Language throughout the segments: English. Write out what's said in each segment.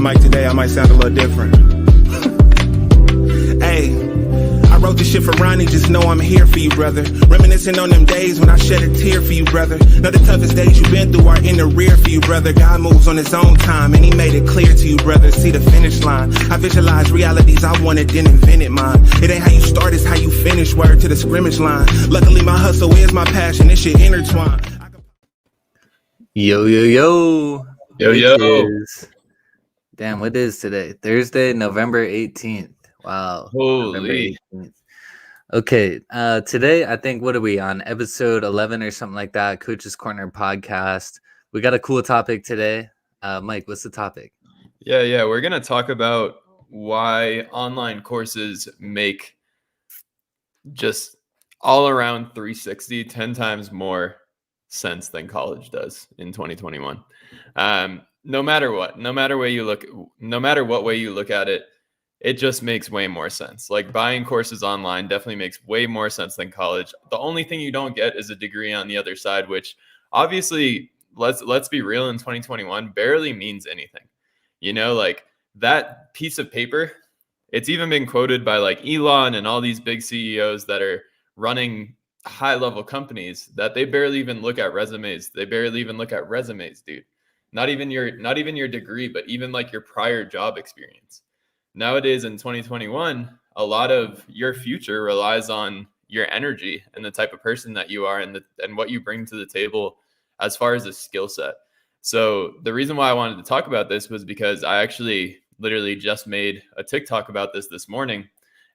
mic today, I might sound a little different. Hey, I wrote this shit for Ronnie, just know I'm here for you, brother. Reminiscing on them days when I shed a tear for you, brother. Know the toughest days you've been through are in the rear for you, brother. God moves on his own time, and he made it clear to you, brother. See the finish line. I visualize realities I wanted, then invented mine. It ain't how you start, it's how you finish. Word to the scrimmage line. Luckily, my hustle is my passion. This shit intertwined. Yo. Damn, what is today? Thursday, November 18th. Wow. Holy. November 18th. Okay. Today, I think, what are we on? Episode 11 or something like that. Coach's Corner podcast. We got a cool topic today. Mike, what's the topic? Yeah. We're going to talk about why online courses make just all around 360, 10 times more sense than college does in 2021. No matter what way you look at it, it just makes way more sense. Like buying courses online definitely makes way more sense than college. The only thing you don't get is a degree on the other side, which obviously, let's be real, in 2021 barely means anything. You know, like that piece of paper, it's even been quoted by like Elon and all these big CEOs that are running high level companies that they barely even look at resumes. Dude. Not even your degree, but even like your prior job experience. Nowadays in 2021, a lot of your future relies on your energy and the type of person that you are and what you bring to the table as far as a skill set. So the reason why I wanted to talk about this was because I actually literally just made a TikTok about this morning,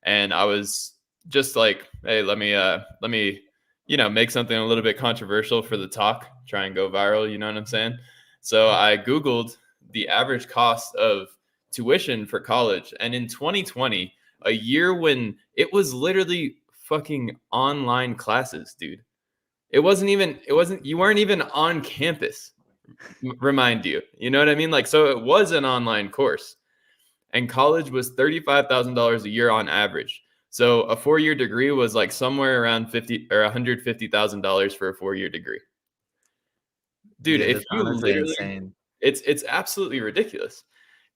and I was just like, hey, let me make something a little bit controversial for the talk, try and go viral, you know what I'm saying? So I Googled the average cost of tuition for college. And in 2020, a year when it was literally fucking online classes, dude. You weren't even on campus, remind you. You know what I mean? Like, so it was an online course. And college was $35,000 a year on average. So a 4-year degree was like somewhere around $50,000 or $150,000 for a 4-year degree. Dude, Yeah, if you literally, insane. It's absolutely ridiculous.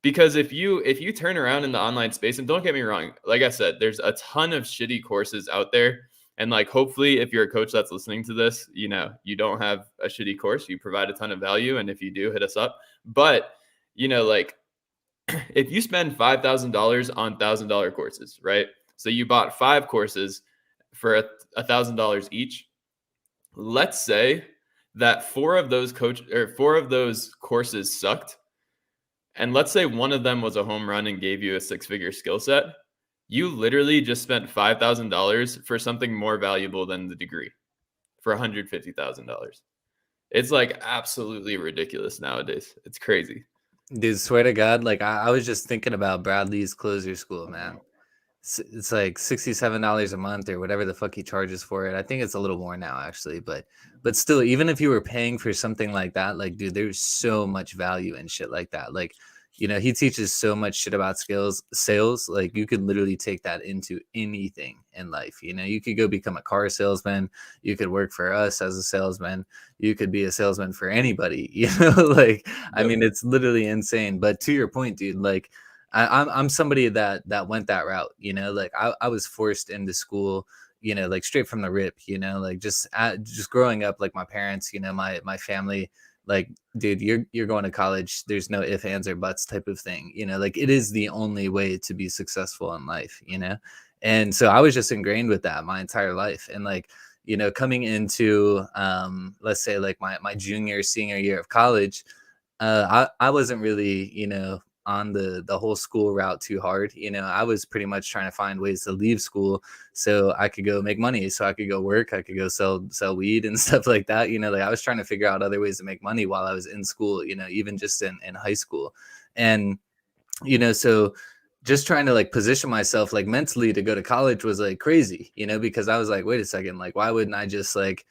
Because if you turn around in the online space, and don't get me wrong, like I said, there's a ton of shitty courses out there. And like, hopefully if you're a coach that's listening to this, you know, you don't have a shitty course, you provide a ton of value. And if you do, hit us up. But, you know, like if you spend $5,000 on $1,000 courses, right? So you bought 5 courses for $1,000 each. Let's say that 4 of those courses sucked. And let's say one of them was a home run and gave you a 6-figure skill set. You literally just spent $5,000 for something more valuable than the degree for $150,000. It's like absolutely ridiculous nowadays. It's crazy. Dude, swear to God, like I was just thinking about Bradley's closer school, man. It's like $67 a month or whatever the fuck he charges for it. I think it's a little more now, actually, but still, even if you were paying for something like that, like, dude, there's so much value in shit like that. Like, you know, he teaches so much shit about sales. Like, you could literally take that into anything in life. You know, you could go become a car salesman. You could work for us as a salesman. You could be a salesman for anybody. You know, like, I mean, it's literally insane. But to your point, dude, like, I'm somebody that went that route, you know, like I was forced into school, you know, like straight from the rip, you know, like just growing up, like my parents, you know, my family, like, dude, you're going to college. There's no ifs, ands, or buts type of thing, you know, like it is the only way to be successful in life, you know? And so I was just ingrained with that my entire life. And like, you know, coming into, let's say like my junior, senior year of college, I wasn't really, you know, on the whole school route too hard. You know, I was pretty much trying to find ways to leave school so I could go make money, so I could go work, I could go sell weed and stuff like that. You know, like I was trying to figure out other ways to make money while I was in school, you know, even just in high school. And, you know, so just trying to like position myself like mentally to go to college was like crazy, you know, because I was like, wait a second, like, why wouldn't I just like,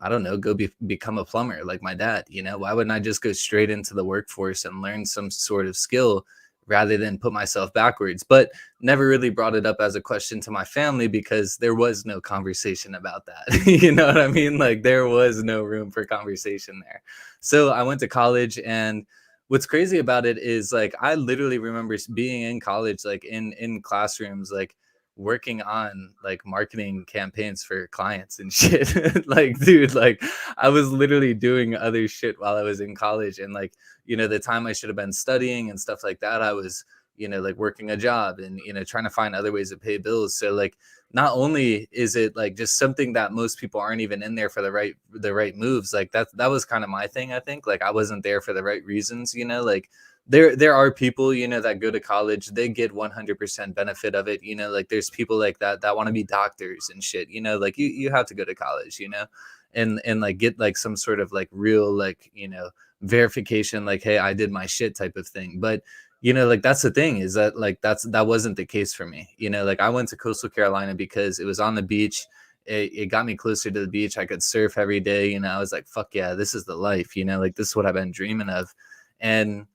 I don't know, go become a plumber like my dad, you know? Why wouldn't I just go straight into the workforce and learn some sort of skill rather than put myself backwards? But never really brought it up as a question to my family because there was no conversation about that. You know what I mean? Like there was no room for conversation there. So I went to college, and what's crazy about it is like I literally remember being in college, like in classrooms, like working on like marketing campaigns for clients and shit. Like, dude, like I was literally doing other shit while I was in college, and like, you know, the time I should have been studying and stuff like that, I was, you know, like working a job and, you know, trying to find other ways to pay bills. So like, not only is it like just something that most people aren't even in there for the right moves, like that was kind of my thing. I think like I wasn't there for the right reasons, you know, like there are people, you know, that go to college, they get 100% benefit of it, you know, like there's people like that want to be doctors and shit, you know, like you have to go to college, you know, and like get like some sort of like real like, you know, verification, like, hey, I did my shit type of thing. But you know, like that's the thing, is that like that wasn't the case for me, you know, like I went to Coastal Carolina because it was on the beach. It got me closer to the beach. I could surf every day, you know. I was like, fuck yeah, this is the life, you know, like this is what I've been dreaming of. And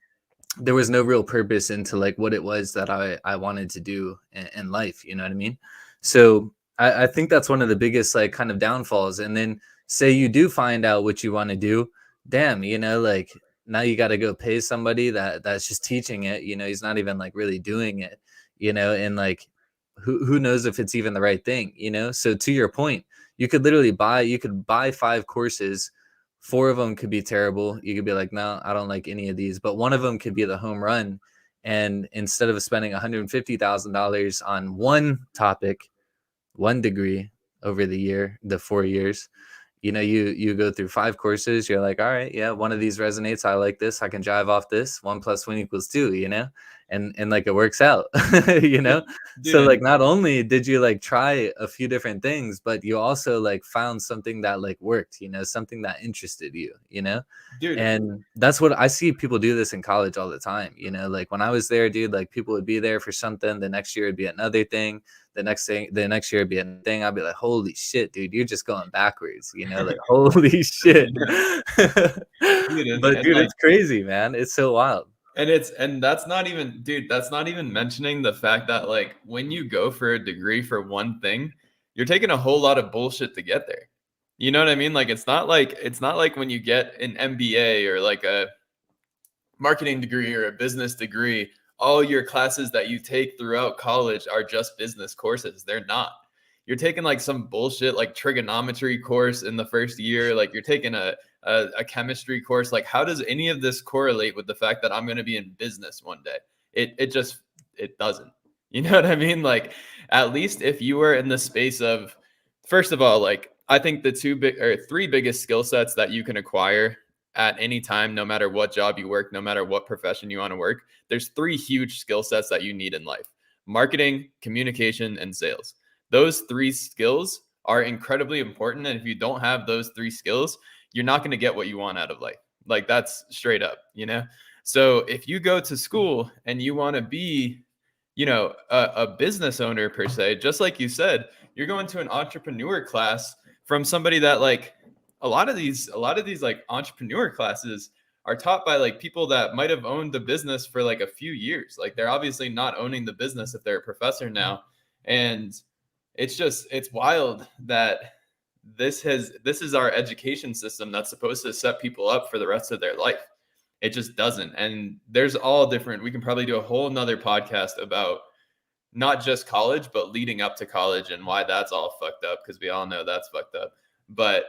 there was no real purpose into like what it was that I wanted to do in life. You know what I mean? So I think that's one of the biggest like kind of downfalls. And then say you do find out what you want to do, damn, you know, like now you got to go pay somebody that's just teaching it. You know, he's not even like really doing it. You know, and like who knows if it's even the right thing. You know, so to your point, you could literally buy 5 courses. 4 of them could be terrible. You could be like, no, I don't like any of these. But one of them could be the home run. And instead of spending $150,000 on one topic, one degree over the 4 years, you know, you go through 5 courses. You're like, all right, yeah, one of these resonates. I like this. I can jive off this. 1 + 1 = 2. You know, and like it works out. You know, so Dude, like not only did you like try a few different things, but you also like found something that like worked. You know, something that interested you. You know. dude, And that's what I see people do this in college all the time. You know, like when I was there, dude, like people would be there for something. The next year it'd be another thing. The next year it'd be a thing. I'd be like, holy shit, dude, you're just going backwards, you know, like holy shit. dude, But and dude, like, it's crazy, man. It's so wild. and that's not even, dude, that's not even mentioning the fact that like when you go for a degree for one thing, you're taking a whole lot of bullshit to get there. You know what I mean? Like it's not like when you get an MBA or like a marketing degree or a business degree, all your classes that you take throughout college are just business courses. They're not. You're taking like some bullshit like trigonometry course in the first year. Like you're taking a chemistry course. Like how does any of this correlate with the fact that I'm going to be in business one day? It doesn't. You know what I mean? Like at least if you were in the space of, first of all, like I think the three biggest skill sets that you can acquire at any time, no matter what job you work, no matter what profession you want to work, there's 3 huge skill sets that you need in life: marketing, communication, and sales. Those 3 skills are incredibly important. And if you don't have those 3 skills, you're not going to get what you want out of life. Like that's straight up, you know? So if you go to school and you want to be, you know, a business owner per se, just like you said, you're going to an entrepreneur class from somebody that like a lot of these like entrepreneur classes are taught by like people that might have owned the business for like a few years. Like they're obviously not owning the business if they're a professor now. And it's wild that this is our education system that's supposed to set people up for the rest of their life. It just doesn't. And there's all different, we can probably do a whole nother podcast about not just college, but leading up to college and why that's all fucked up, because we all know that's fucked up. But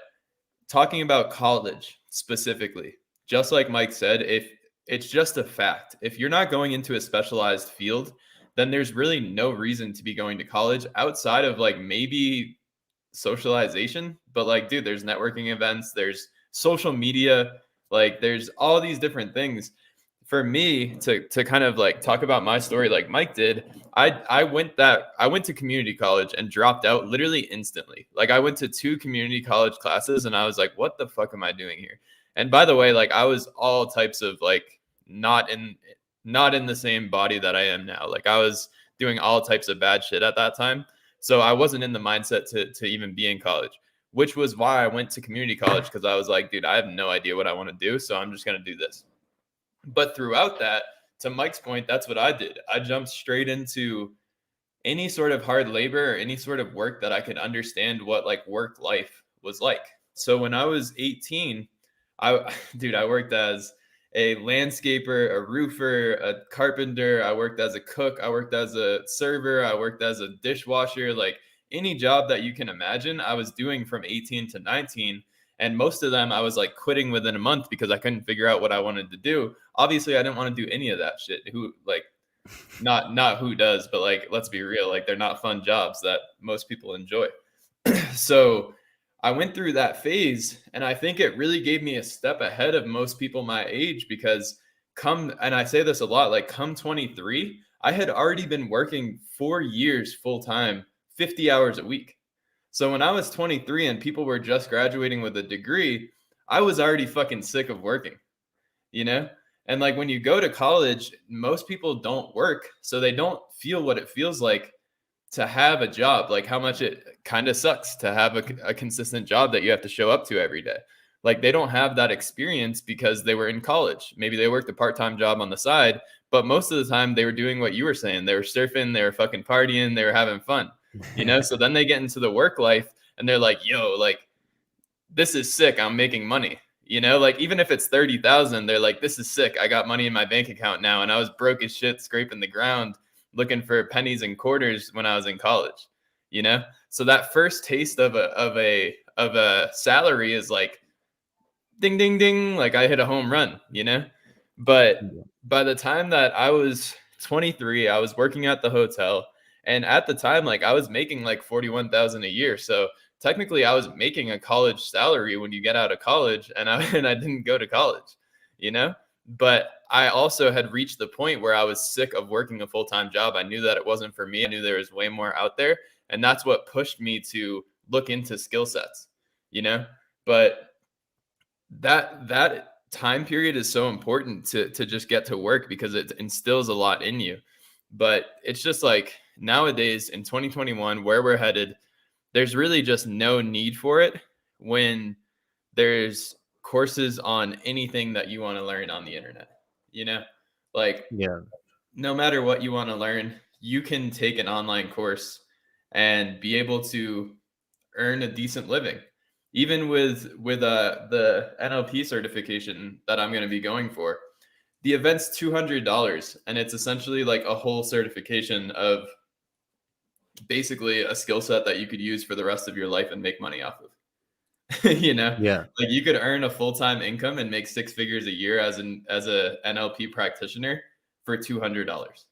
talking about college specifically, just like Mike said, if it's just a fact, if you're not going into a specialized field, then there's really no reason to be going to college outside of like maybe socialization. But like, dude, there's networking events, there's social media, like there's all these different things. For me to kind of like talk about my story like Mike did, I went to community college and dropped out literally instantly. Like I went to 2 community college classes and I was like, what the fuck am I doing here? And by the way, like I was all types of like not in the same body that I am now. Like I was doing all types of bad shit at that time. So I wasn't in the mindset to even be in college, which was why I went to community college, because I was like, dude, I have no idea what I want to do. So I'm just going to do this. But throughout that, to Mike's point, that's what I did. I jumped straight into any sort of hard labor or any sort of work that I could understand what like work life was like. So when I was 18, I worked as a landscaper, a roofer, a carpenter. I worked as a cook. I worked as a server. I worked as a dishwasher. Like any job that you can imagine, I was doing from 18 to 19. And most of them I was like quitting within a month because I couldn't figure out what I wanted to do. Obviously, I didn't want to do any of that shit. Who like not who does, but like let's be real, like they're not fun jobs that most people enjoy. So I went through that phase, and I think it really gave me a step ahead of most people my age because and I say this a lot, like come 23, I had already been working 4 years full time, 50 hours a week. So when I was 23 and people were just graduating with a degree, I was already fucking sick of working, you know? And like when you go to college, most people don't work, so they don't feel what it feels like to have a job, like how much it kind of sucks to have a consistent job that you have to show up to every day. Like they don't have that experience because they were in college. Maybe they worked a part-time job on the side, but most of the time they were doing what you were saying. They were surfing, they were fucking partying, they were having fun, you know? So then they get into the work life and they're like, yo, like this is sick. I'm making money. You know, like even if it's 30,000, they're like, this is sick. I got money in my bank account now. And I was broke as shit, scraping the ground, looking for pennies and quarters when I was in college, you know? So that first taste of a salary is like, ding, ding, ding. Like I hit a home run, you know? But by the time that I was 23, I was working at the hotel. And at the time, like I was making like 41,000 a year. So technically I was making a college salary when you get out of college, and I didn't go to college, you know? But I also had reached the point where I was sick of working a full-time job. I knew that it wasn't for me. I knew there was way more out there. And that's what pushed me to look into Skillsets, you know? But that time period is so important to just get to work because it instills a lot in you. But it's just like nowadays in 2021, where we're headed, there's really just no need for it when there's courses on anything that you want to learn on the internet, you know? Like Yeah. no matter what you want to learn, you can take an online course and be able to earn a decent living. Even with the NLP certification that I'm going to be going for, the event's $200, and it's essentially like a whole certification of basically a skill set that you could use for the rest of your life and make money off of. You know, Yeah. like you could earn a full-time income and make 6 figures a year as a NLP practitioner for $200.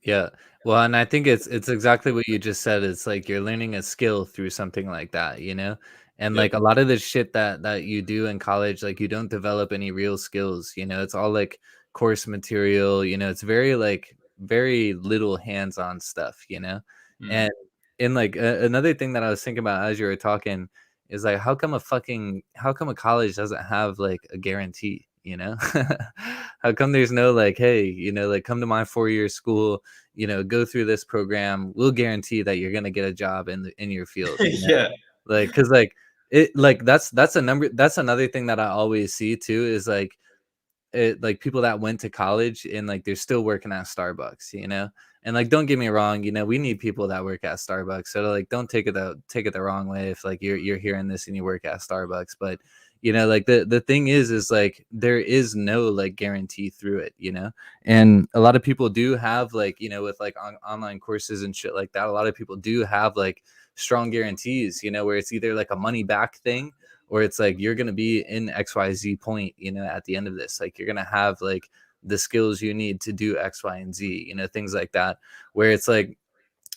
Yeah. Well, and I think it's exactly what you just said. It's like you're learning a skill through something like that, you know? And Yep. like a lot of the shit that you do in college, like you don't develop any real skills, you know? It's all like course material, you know? It's very like very little hands-on stuff, you know? Mhm. And in like another thing that I was thinking about as you were talking is like how come a college doesn't have like a guarantee, you know? How come there's no like, hey, you know, like come to my 4-year school, you know, go through this program. We'll guarantee that you're gonna get a job in your field, you know? Yeah. Like, cause like it like that's another thing that I always see too is like people that went to college and like they're still working at Starbucks, you know? And like don't get me wrong, you know, we need people that work at Starbucks. So like don't take it the wrong way if like you're hearing this and you work at Starbucks. But you know, like the thing is like there is no like guarantee through it, you know? And a lot of people do have like, you know, with like online courses and shit like that, a lot of people do have like strong guarantees, you know, where it's either like a money back thing or it's like you're going to be in XYZ point, you know, at the end of this. Like you're going to have like the skills you need to do X, Y, and Z, you know, things like that. Where it's like,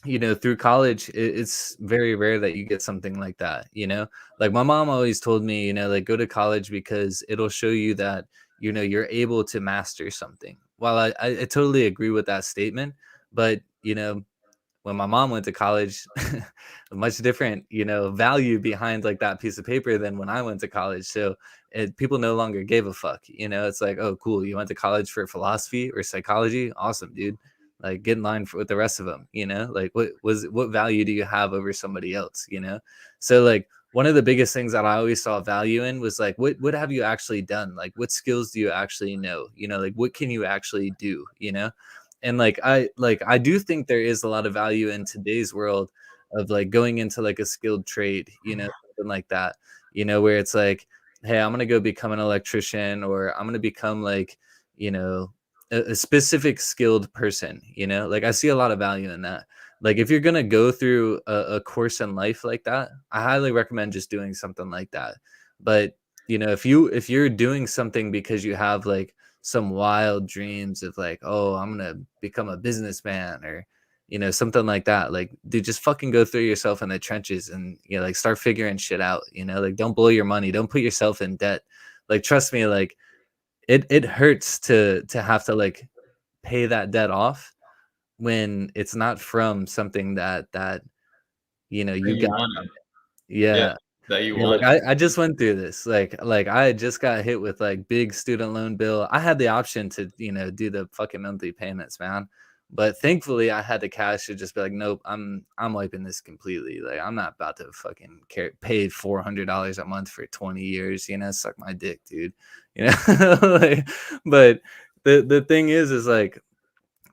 you know, through college, it's very rare that you get something like that, you know? Like my mom always told me, you know, like go to college because it'll show you that, you know, you're able to master something. While I totally agree with that statement, but, you know, when my mom went to college, a much different, you know, value behind like that piece of paper than when I went to college. So people no longer gave a fuck. You know, it's like, oh, cool, you went to college for philosophy or psychology, awesome, dude. Like get in line with the rest of them. You know, like what value do you have over somebody else? You know, so like one of the biggest things that I always saw value in was like, what have you actually done? Like, what skills do you actually know? You know, like what can you actually do? You know, and I do think there is a lot of value in today's world of like going into like a skilled trade, you know, something like that, you know, where it's like hey, I'm gonna go become an electrician, or I'm gonna become like, you know, a specific skilled person, you know, like I see a lot of value in that. Like if you're gonna go through a course in life like that, I highly recommend just doing something like that. But you know, if you're doing something because you have like some wild dreams of like, oh, I'm gonna become a businessman, or you know, something like that, like dude, just fucking go through yourself in the trenches and you know, like start figuring shit out, you know, like don't blow your money, don't put yourself in debt. Like trust me, like it hurts to have to like pay that debt off when it's not from something that you know That you you got. wanted. Yeah, Yeah. that you Yeah, like wanted. I just went through this. Like I just got hit with like big student loan bill. I had the option to, you know, do the fucking monthly payments, man. But thankfully I had the cash to just be like, nope, I'm wiping this completely. Like I'm not about to fucking pay $400 a month for 20 years, you know, suck my dick, dude. You know, like, but the thing is like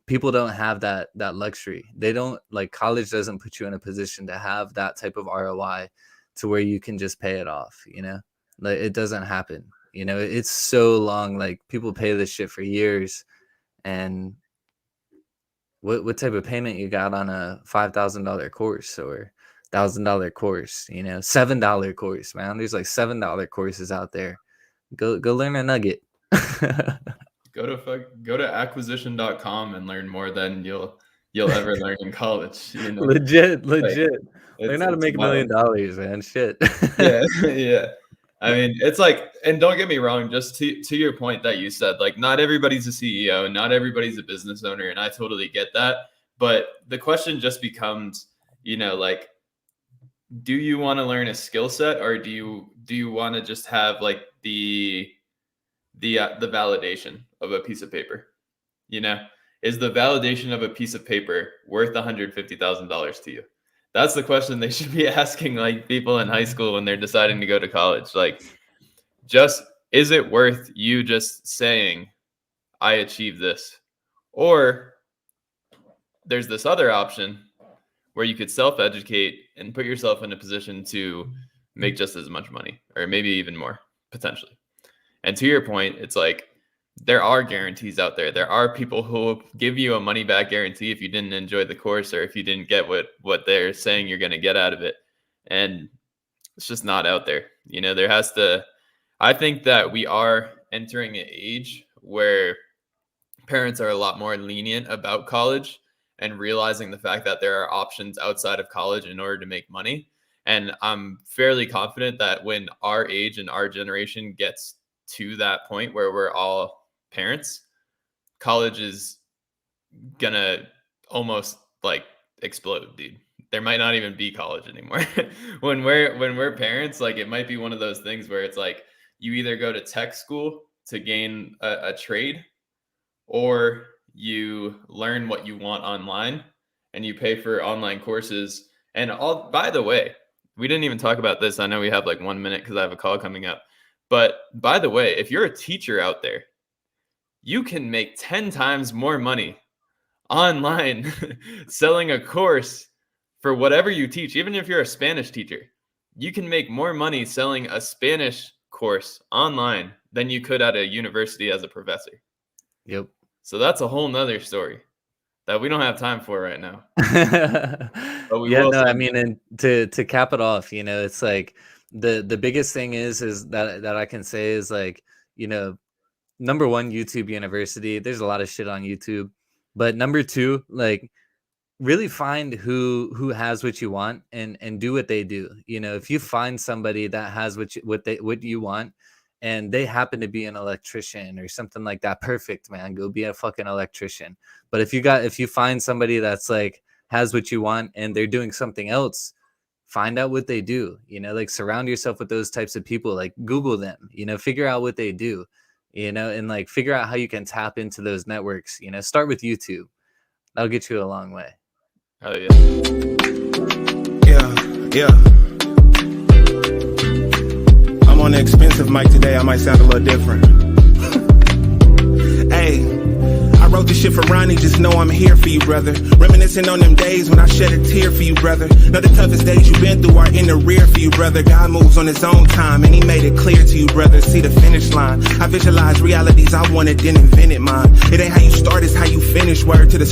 people don't have that luxury. They don't, like, college doesn't put you in a position to have that type of ROI to where you can just pay it off, you know? Like it doesn't happen. You know, it's so long. Like people pay this shit for years. And what type of payment you got on a $5,000 course or $1,000 course, you know, $7 course, man. There's like $7 courses out there. Go learn a nugget. Go to acquisition.com and learn more than you'll ever learn in college. You know, Legit. like Learn how to it's make $1 wild. million, man. Shit. Yeah, yeah. I mean, it's like, and don't get me wrong, just to your point that you said, like not everybody's a CEO, not everybody's a business owner, and I totally get that. But the question just becomes, you know, like, do you want to learn a skill set, or do you want to just have like the validation of a piece of paper? You know, is the validation of a piece of paper worth $150,000 to you? That's the question they should be asking like people in high school when they're deciding to go to college. Like, just is it worth you just saying, I achieved this? Or there's this other option where you could self-educate and put yourself in a position to make just as much money, or maybe even more potentially. And to your point, it's like there are guarantees out there. There are people who will give you a money back guarantee if you didn't enjoy the course, or if you didn't get what they're saying you're going to get out of it. And it's just not out there. You know, I think that we are entering an age where parents are a lot more lenient about college and realizing the fact that there are options outside of college in order to make money. And I'm fairly confident that when our age and our generation gets to that point where we're all parents, college is gonna almost like explode, dude. There might not even be college anymore. when we're parents, like it might be one of those things where it's like you either go to tech school to gain a trade, or you learn what you want online and you pay for online courses. And all, by the way, we didn't even talk about this. I know we have like 1 minute because I have a call coming up. But by the way, if you're a teacher out there, you can make 10 times more money online selling a course for whatever you teach. Even if you're a Spanish teacher, you can make more money selling a Spanish course online than you could at a university as a professor. Yep. So that's a whole nother story that we don't have time for right now. But we Yeah, will no, I someday. mean, and to cap it off, you know, it's like the biggest thing is that I can say is like, you know, number one, YouTube University. There's a lot of shit on YouTube, but number two, like really find who has what you want and do what they do. You know, if you find somebody that has what you want, and they happen to be an electrician or something like that, perfect, man, go be a fucking electrician. But if you find somebody that's like has what you want and they're doing something else, find out what they do. You know, like surround yourself with those types of people. Like Google them, you know, figure out what they do, you know, and like figure out how you can tap into those networks. You know, start with YouTube. That'll get you a long way. Oh yeah. Yeah. I'm on the expensive mic today. I might sound a little different. Hey, I wrote this shit for Ronnie, just know I'm here for you, brother. Reminiscing on them days when I shed a tear for you, brother. Know the toughest days you've been through are in the rear for you, brother. God moves on his own time, and he made it clear to you, brother. See the finish line. I visualize realities I wanted, then invented mine. It ain't how you start, it's how you finish. Word to the